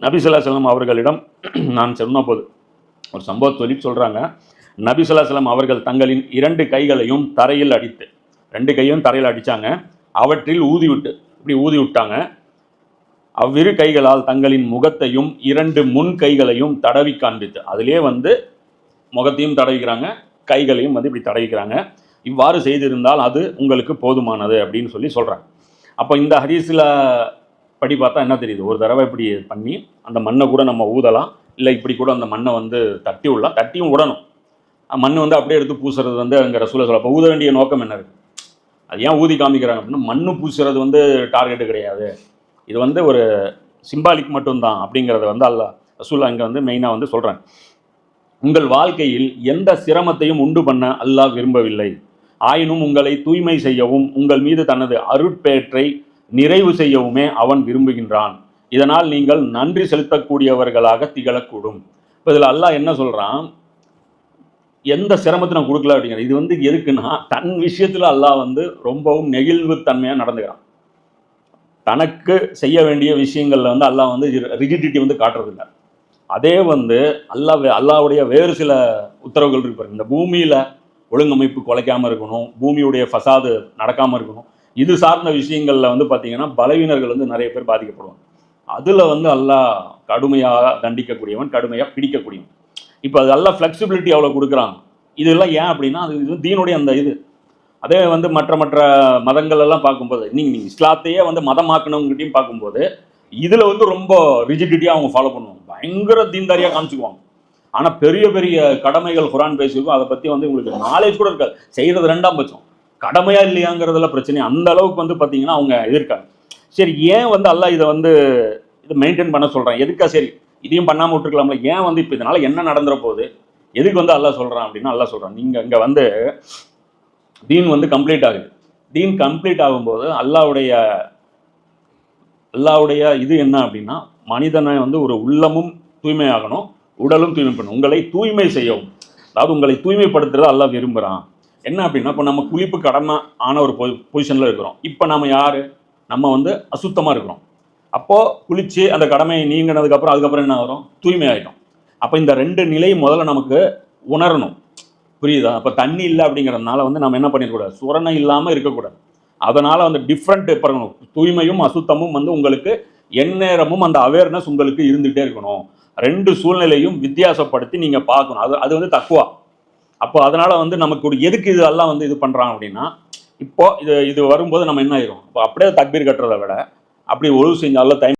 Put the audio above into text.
நபி ஸல்லல்லாஹு அலைஹி வஸல்லம் அவர்களிடம் நான் சொன்னபோது ஒரு சம்பவத்தை சொல்லி சொல்கிறாங்க. நபி ஸல்லல்லாஹு அலைஹி வஸல்லம் அவர்கள் தங்களின் 2 கைகளையும் தரையில் அடித்து, 2 கையும் தரையில் அடித்தாங்க. அவற்றில் இப்படி ஊதி விட்டாங்க. அவ்விரு கைகளால் தங்களின் முகத்தையும் 2 முன் கைகளையும் தடவி காண்பித்து, அதிலே முகத்தையும் தடவிக்கிறாங்க, கைகளையும் இப்படி தடவிக்கிறாங்க. இவ்வாறு செய்திருந்தால் அது உங்களுக்கு போதுமானது அப்படின்னு சொல்கிறாங்க. அப்போ இந்த ஹதீஸில் படி பார்த்தா என்ன தெரியுது? ஒரு தடவை இப்படி பண்ணி அந்த மண்ணை கூட நம்ம ஊதலாம், இல்லை இப்படி கூட அந்த மண்ணை தட்டி விடலாம். தட்டியும் விடணும். மண் அப்படியே எடுத்து பூசுறது அங்கே ரசூலுல்லாஹ் சொல்ல. அப்போ ஊத வேண்டிய நோக்கம் என்ன இருக்குது? அது ஏன் ஊதி காமிக்கிறாங்க அப்படின்னா, மண்ணு பூசுறது டார்கெட்டு கிடையாது, இது ஒரு சிம்பாலிக் மட்டும்தான் அப்படிங்கிறத அல்லாஹ் ரசூலுல்லாஹ் இங்கே மெயினாக சொல்கிறாங்க. உங்கள் வாழ்க்கையில் எந்த சிரமத்தையும் உண்டு பண்ண அல்லாஹ் விரும்பவில்லை. ஆயினும் உங்களை தூய்மை செய்யவும் உங்கள் மீது தனது அருட்பேற்றை நிறைவு செய்யவுமே அவன் விரும்புகின்றான். இதனால் நீங்கள் நன்றி செலுத்தக்கூடியவர்களாக திகழக்கூடும். இப்போ இதில் அல்லாஹ் என்ன சொல்கிறான்? எந்த சிரமத்தை நான் கொடுக்கல அப்படிங்கிற இது எதுக்குன்னா, தன் விஷயத்தில் அல்லாஹ் ரொம்பவும் நெகிழ்வுத்தன்மையாக நடந்துக்கிறான். தனக்கு செய்ய வேண்டிய விஷயங்களில் அல்லாஹ் ரிஜிடிட்டி காட்டுறதில்லை. அதே அல்லாஹ்வுடைய வேறு சில உத்தரவுகள் இருப்பார். இந்த பூமியில் ஒழுங்கமைப்பு குலைக்காமல் இருக்கணும், பூமியுடைய ஃபசாது நடக்காமல் இருக்கணும், இது சார்ந்த விஷயங்களில் பார்த்தீங்கன்னா பலவீனர்கள் நிறைய பேர் பாதிக்கப்படுவாங்க. அதில் அல்லாஹ் கடுமையாக தண்டிக்கக்கூடியவன், கடுமையாக பிடிக்கக்கூடியவன். இப்போ அது எல்லாம் ஃப்ளெக்சிபிலிட்டி அவ்வளோ கொடுக்குறாங்க. இதெல்லாம் ஏன் அப்படின்னா, அது தீனுடைய அந்த இது. அதே மற்ற மதங்கள் எல்லாம் பார்க்கும்போது, நீங்கள் இஸ்லாத்தையே மதமாக்கணுங்கிட்டையும் பார்க்கும்போது இதில் ரொம்ப ரிஜிடிட்டியாக அவங்க ஃபாலோ பண்ணுவாங்க, பயங்கர தீன்தாரியாக காமிச்சுக்குவாங்க. ஆனால் பெரிய பெரிய கடமைகள் குரான் பேசியிருக்கும், அதை பற்றி உங்களுக்கு நாலேஜ் கூட இருக்காது. செய்கிறது 2ஆம் பட்சம், கடமையாக இல்லையாங்கிறதுல பிரச்சனை. அந்த அளவுக்கு பார்த்தீங்கன்னா அவங்க எதிர்க்காங்க. சரி, ஏன் அல்லாஹ் இதை மெயின்டைன் பண்ண சொல்கிறான்? எதுக்கா சரி இதையும் பண்ணாமல் விட்டுருக்கலாம்ல? ஏன் இப்போ இதனால் என்ன நடந்துற போகுது? எதுக்கு அல்லாஹ் சொல்கிறான் அப்படின்னா, அல்லாஹ் சொல்கிறான், நீங்கள் இங்கே தீன் கம்ப்ளீட் ஆகுது. தீன் கம்ப்ளீட் ஆகும்போது அல்லாஹ்வுடைய இது என்ன அப்படின்னா, மனிதனை ஒரு உள்ளமும் தூய்மையாகணும், உடலும் தூய்மை பண்ணணும், உங்களை தூய்மை செய்யவும். அதாவது உங்களை தூய்மைப்படுத்துறது அல்லாஹ் விரும்புகிறான். என்ன அப்படின்னா, இப்போ நம்ம குளிப்பு கடமை ஆன ஒரு பொசிஷனில் இருக்கிறோம். இப்போ நம்ம யார்? நம்ம அசுத்தமாக இருக்கிறோம். அப்போது குளித்து அந்த கடமையை நீங்கினதுக்கப்புறம் அதுக்கப்புறம் என்ன வரும்? தூய்மை ஆகிடும். அப்போ இந்த 2 நிலையும் முதல்ல நமக்கு உணரணும். புரியுதா? அப்போ தண்ணி இல்லை அப்படிங்கிறதுனால நம்ம என்ன பண்ணிடக்கூடாது? சுரணை இல்லாமல் இருக்கக்கூடாது. அதனால் டிஃப்ரெண்ட் பண்ணணும். தூய்மையும் அசுத்தமும் உங்களுக்கு எந்நேரமும் அந்த அவேர்னஸ் உங்களுக்கு இருந்துகிட்டே இருக்கணும். 2 சூழ்நிலையும் வித்தியாசப்படுத்தி நீங்கள் பார்க்கணும். அது தக்குவா. அப்போ அதனால் நமக்கு எதுக்கு இது எல்லாம் இது பண்ணுறான் அப்படின்னா, இப்போ இது வரும்போது நம்ம என்ன ஆயிரும்? இப்போ அப்படியே தக்பீர் கட்டுறதை விட அப்படி ஒழுங்கு செஞ்சாலும் டைம்